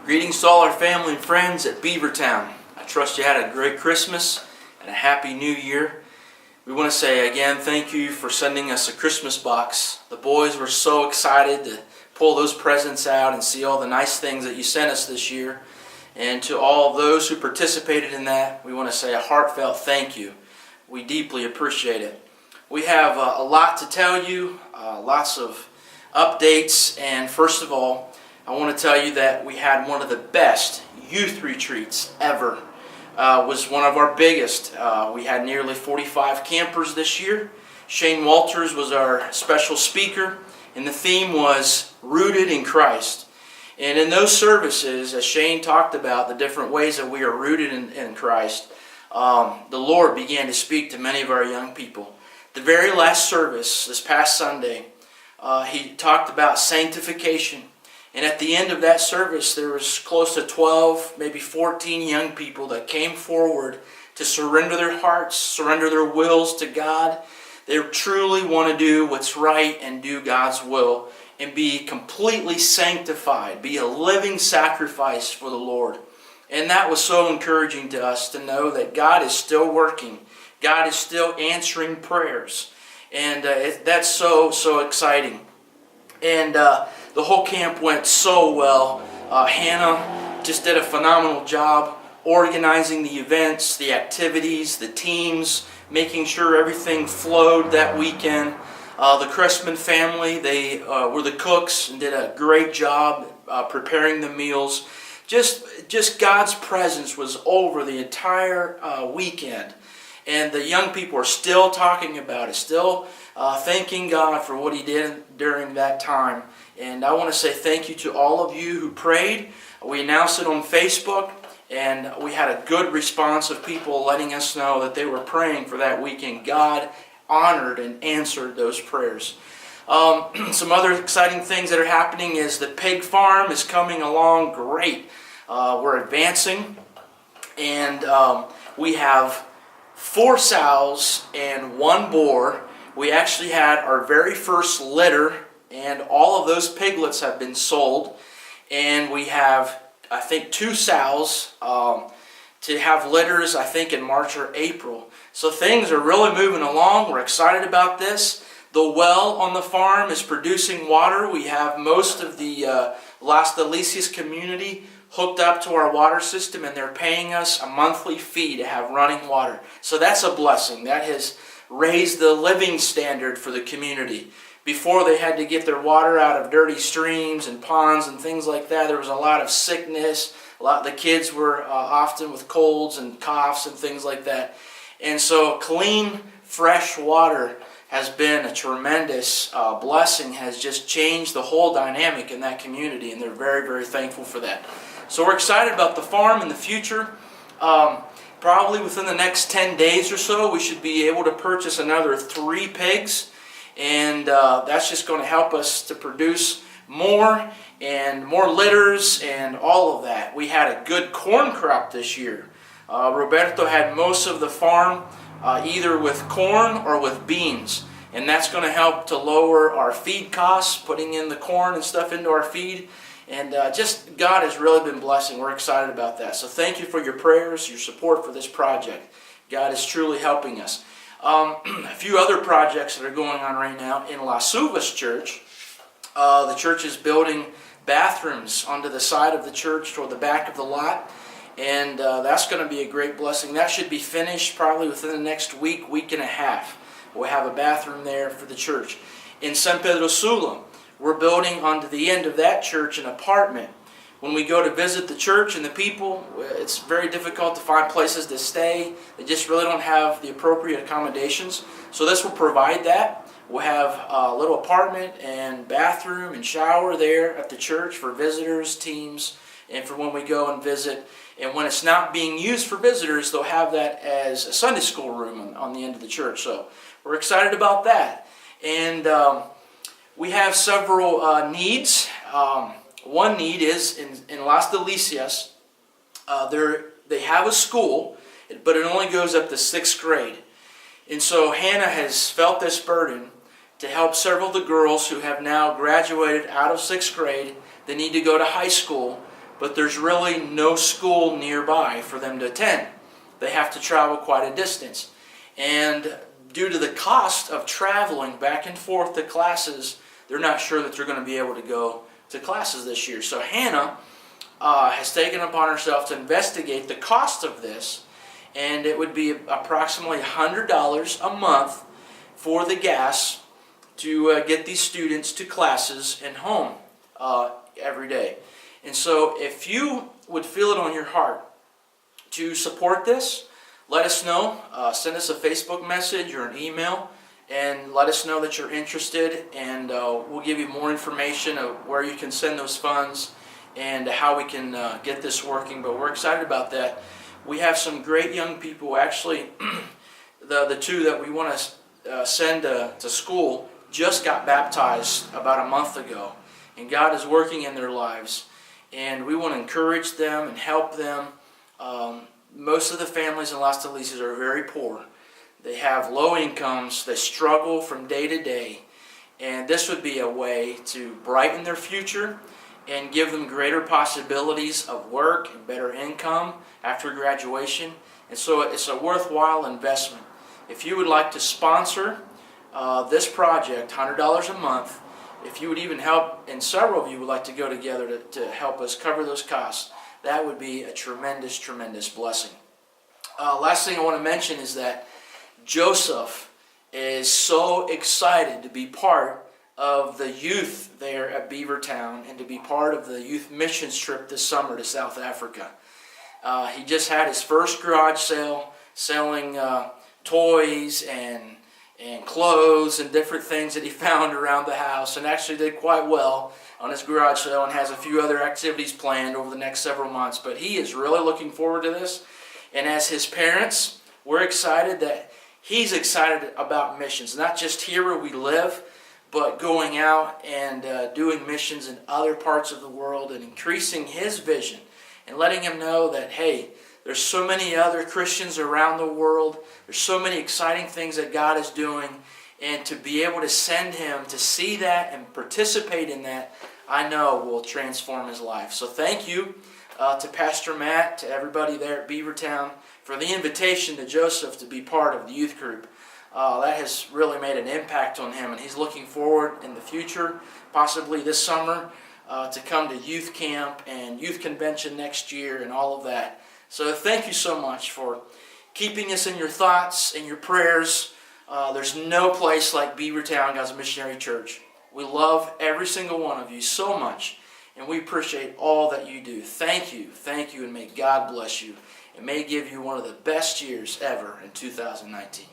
Greetings to all our family and friends at Beavertown. I trust you had a great Christmas and a happy New Year. We want to say again thank you for sending us a Christmas box. The boys were so excited to pull those presents out and see all the nice things that you sent us this year. And to all those who participated in that, we want to say a heartfelt thank you. We deeply appreciate it. We have a lot to tell you, lots of updates, and first of all, I want to tell you that we had one of the best youth retreats ever. Was one of our biggest. We had nearly 45 campers this year. Shane Walters was our special speaker, and the theme was Rooted in Christ. And in those services, as Shane talked about the different ways that we are rooted in Christ, the Lord began to speak to many of our young people. The very last service, this past Sunday, he talked about sanctification. And at the end of that service, there was close to 12, maybe 14 young people that came forward to surrender their hearts, surrender their wills to God. They truly want to do what's right and do God's will and be completely sanctified, be a living sacrifice for the Lord. And that was so encouraging to us to know that God is still working. God is still answering prayers. And that's so exciting. And the whole camp went so well. Hannah just did a phenomenal job organizing the events, the activities, the teams, making sure everything flowed that weekend. The Crestman family, they were the cooks and did a great job preparing the meals. Just God's presence was over the entire weekend. And the young people are still talking about it, still thanking God for what He did during that time. And I want to say thank you to all of you who prayed. We announced it on Facebook, and we had a good response of people letting us know that they were praying for that weekend. God honored and answered those prayers. Some other exciting things that are happening is the pig farm is coming along great. We're advancing, and we have 4 sows and 1 boar. We actually had our very first litter, and all of those piglets have been sold. And we have, I think, 2 sows to have litters, I think, in March or April. So things are really moving along. We're excited about this. The well on the farm is producing water. We have most of the Las Delicias community hooked up to our water system, and they're paying us a monthly fee to have running water. So that's a blessing. That has raised the living standard for the community. Before, they had to get their water out of dirty streams and ponds and things like that. There was a lot of sickness. The kids were often with colds and coughs and things like that. And so clean, fresh water has been a tremendous blessing, has just changed the whole dynamic in that community, and they're very thankful for that. So we're excited about the farm in the future. Probably within the next 10 days or so, we should be able to purchase another 3 pigs. And that's just going to help us to produce more and more litters and all of that. We had a good corn crop this year. Roberto had most of the farm either with corn or with beans. And that's going to help to lower our feed costs, putting in the corn and stuff into our feed. And just God has really been blessing. We're excited about that. So thank you for your prayers, your support for this project. God is truly helping us. A few other projects that are going on right now in Las Uvas Church. The church is building bathrooms onto the side of the church toward the back of the lot. And that's going to be a great blessing. That should be finished probably within the next week and a half. We'll have a bathroom there for the church. In San Pedro Sula, we're building onto the end of that church an apartment. When we go to visit the church and the people, it's very difficult to find places to stay. They just really don't have the appropriate accommodations. So this will provide that. We'll have a little apartment and bathroom and shower there at the church for visitors, teams, and for when we go and visit. And when it's not being used for visitors, they'll have that as a Sunday school room on the end of the church. So we're excited about that. And we have several needs. One need is in Las Delicias. They have a school, but it only goes up to 6th grade. And so Hannah has felt this burden to help several of the girls who have now graduated out of 6th grade. They need to go to high school. but there's really no school nearby for them to attend. They have to travel quite a distance. And due to the cost of traveling back and forth to classes, they're not sure that they're going to be able to go to classes this year. So Hannah has taken upon herself to investigate the cost of this, and it would be approximately $100 a month for the gas to get these students to classes and home every day. And so if you would feel it on your heart to support this, let us know. Send us a Facebook message or an email and let us know that you're interested, and we'll give you more information of where you can send those funds and how we can get this working. But we're excited about that. We have some great young people. Actually, the two that we want to send to school just got baptized about a month ago, and God is working in their lives, and we want to encourage them and help them. Most of the families in Las Delicias are very poor. They have low incomes. They struggle from day to day, and this would be a way to brighten their future and give them greater possibilities of work and better income after graduation. And so it's a worthwhile investment. If you would like to sponsor this project, $100 a month, if you would even help, and several of you would like to go together to help us cover those costs, that would be a tremendous, tremendous blessing. Last thing I want to mention is that Joseph is so excited to be part of the youth there at Beavertown and to be part of the youth missions trip this summer to South Africa. He just had his first garage sale, selling toys and clothes and different things that he found around the house, and actually did quite well on his garage sale and has a few other activities planned over the next several months. But he is really looking forward to this, and as his parents, we're excited that he's excited about missions, not just here where we live, but going out and doing missions in other parts of the world and increasing his vision and letting him know that, hey, there's so many other Christians around the world. There's so many exciting things that God is doing, and to be able to send him to see that and participate in that, I know will transform his life. So thank you to Pastor Matt, to everybody there at Beavertown for the invitation to Joseph to be part of the youth group. That has really made an impact on him, and he's looking forward in the future, possibly this summer, to come to youth camp and youth convention next year and all of that. So thank you so much for keeping us in your thoughts and your prayers. There's no place like Beavertown God's Missionary Church. We love every single one of you so much, and we appreciate all that you do. Thank you, and may God bless you, and may give you one of the best years ever in 2019.